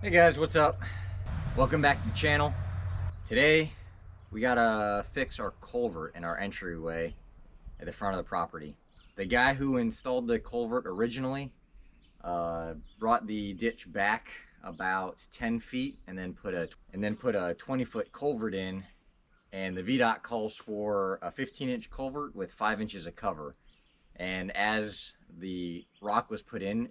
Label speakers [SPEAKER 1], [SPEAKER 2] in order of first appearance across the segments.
[SPEAKER 1] Hey guys, what's up? Welcome back to the channel. Today we gotta fix our culvert in our entryway at the front of the property. The guy who installed the culvert originally brought the ditch back about 10 feet and then put a 20-foot culvert in, and the VDOT calls for a 15-inch culvert with 5 inches of cover. And as the rock was put in,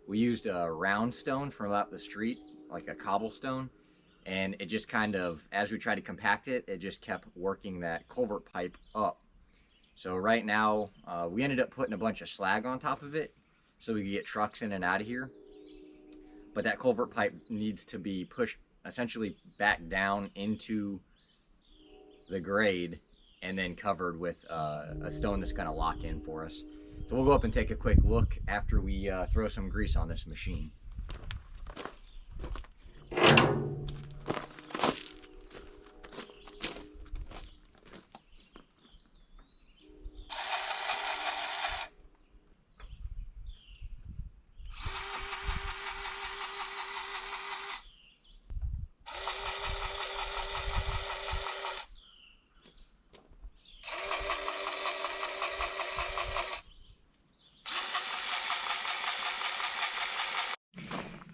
[SPEAKER 1] we used a round stone from up the street, like a cobblestone, and it just kind of, as we tried to compact it, it just kept working that culvert pipe up. So right now, we ended up putting a bunch of slag on top of it so we could get trucks in and out of here. But that culvert pipe needs to be pushed essentially back down into the grade and then covered with a stone that's going to lock in for us. So we'll go up and take a quick look after we throw some grease on this machine.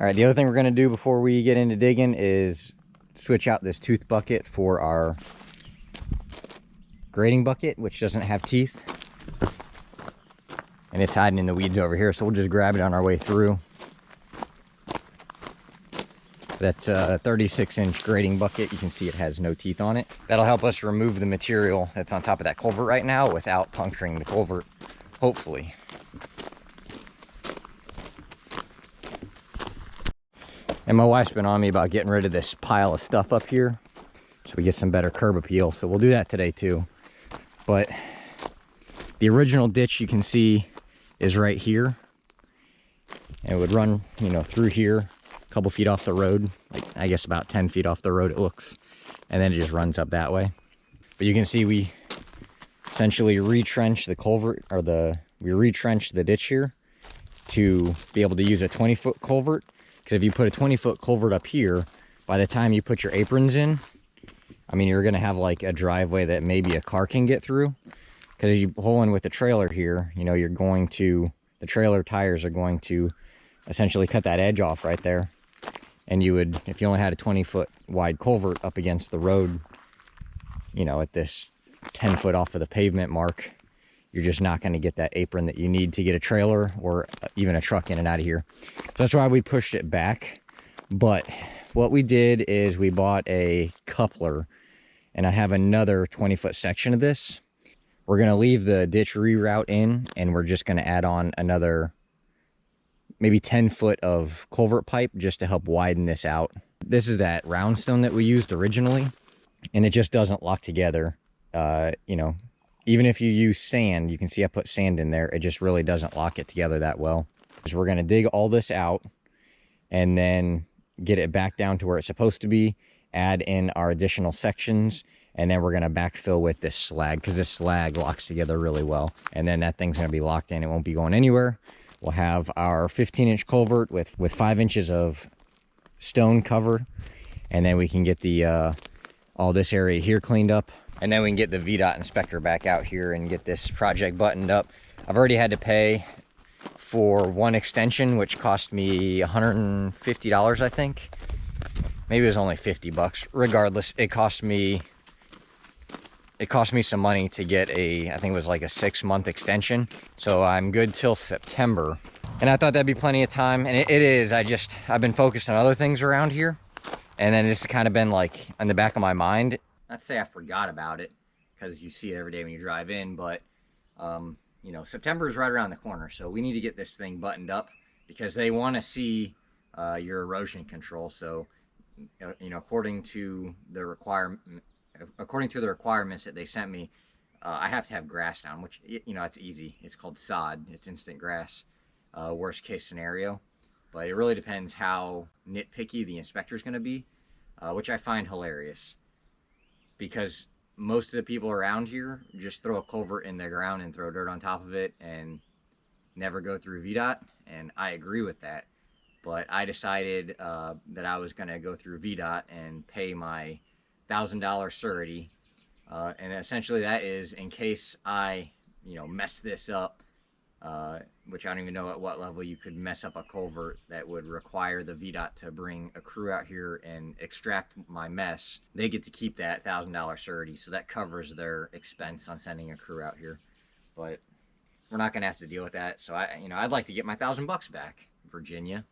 [SPEAKER 1] All right, the other thing we're gonna do before we get into digging is switch out this tooth bucket for our grading bucket, which doesn't have teeth. And it's hiding in the weeds over here, so we'll just grab it on our way through. That's a 36-inch grading bucket. You can see it has no teeth on it. That'll help us remove the material that's on top of that culvert right now without puncturing the culvert, hopefully. And my wife's been on me about getting rid of this pile of stuff up here so we get some better curb appeal. So we'll do that today too. But the original ditch you can see is right here. And it would run, through here, a couple feet off the road. Like, I guess about 10 feet off the road it looks. And then it just runs up that way. But you can see we essentially retrenched the culvert, we retrenched the ditch here to be able to use a 20-foot culvert. Because if you put a 20-foot culvert up here, by the time you put your aprons in, I mean, you're going to have like a driveway that maybe a car can get through. Because you pull in with the trailer here, the trailer tires are going to essentially cut that edge off right there. And you would, if you only had a 20-foot wide culvert up against the road, at this 10-foot off of the pavement mark, you're just not going to get that apron that you need to get a trailer or even a truck in and out of here. So that's why we pushed it back. But what we did is we bought a coupler, and I have another 20-foot section of this. We're going to leave the ditch reroute in, and we're just going to add on another maybe 10 foot of culvert pipe just to help widen this out. This is that round stone that we used originally, and it just doesn't lock together. Even if you use sand, you can see I put sand in there, it just really doesn't lock it together that well. So we're going to dig all this out and then get it back down to where it's supposed to be, add in our additional sections, and then we're going to backfill with this slag, because this slag locks together really well. And then that thing's going to be locked in, it won't be going anywhere. We'll have our 15-inch culvert with 5 inches of stone cover, and then we can get the all this area here cleaned up. And then we can get the VDOT inspector back out here and get this project buttoned up. I've already had to pay for one extension, which cost me $150, I think. Maybe it was only 50 bucks. Regardless, it cost me some money to get I think it was like a 6-month extension. So I'm good till September. And I thought that'd be plenty of time. And it is. I've been focused on other things around here. And then it's kind of been like in the back of my mind. Not to say I forgot about it, because you see it every day when you drive in, but September is right around the corner, so we need to get this thing buttoned up because they want to see your erosion control. So according to the requirements that they sent me, I have to have grass down, which it's easy. It's called sod. It's instant grass. Worst case scenario, but it really depends how nitpicky the inspector is going to be, which I find hilarious. Because most of the people around here just throw a culvert in the ground and throw dirt on top of it and never go through VDOT, and I agree with that. but I decided that I was going to go through VDOT and pay my $1,000 surety. And essentially that is in case I, mess this up, which I don't even know at what level you could mess up a culvert that would require the VDOT to bring a crew out here and extract my mess. They get to keep that $1,000 surety, so that covers their expense on sending a crew out here. But we're not going to have to deal with that. So I'd like to get my $1,000 back, Virginia.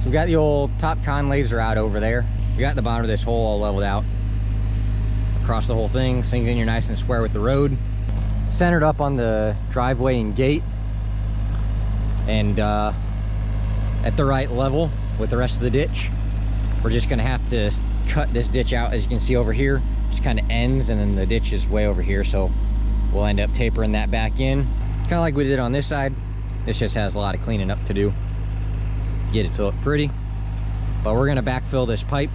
[SPEAKER 1] So we got the old top con laser out over there. We got the bottom of this hole all leveled out across the whole thing. This thing's in here nice and square with the road, centered up on the driveway and gate, and at the right level with the rest of the ditch. We're just gonna have to cut this ditch out. As you can see over here, just kind of ends, and then the ditch is way over here, so we'll end up tapering that back in, kind of like we did on this side. This just has a lot of cleaning up to do, get it to look pretty. But we're gonna backfill this pipe.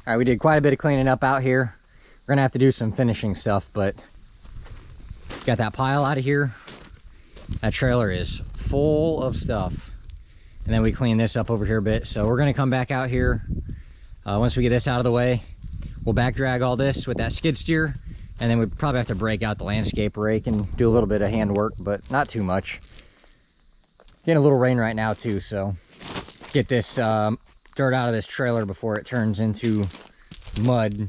[SPEAKER 1] All right, we did quite a bit of cleaning up out here. We're gonna have to do some finishing stuff, but got that pile out of here. That trailer is full of stuff. And then we clean this up over here a bit. So we're gonna come back out here. Once we get this out of the way, we'll back drag all this with that skid steer. And then we probably have to break out the landscape rake and do a little bit of hand work, but not too much. Getting a little rain right now too, so let's get this dirt out of this trailer before it turns into mud.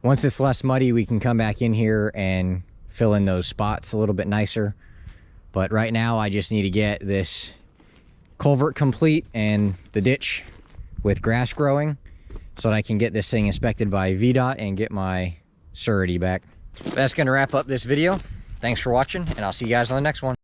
[SPEAKER 1] Once it's less muddy, we can come back in here and fill in those spots a little bit nicer. But right now, I just need to get this culvert complete and the ditch with grass growing so that I can get this thing inspected by VDOT and get my surety back. That's going to wrap up this video. Thanks for watching, and I'll see you guys on the next one.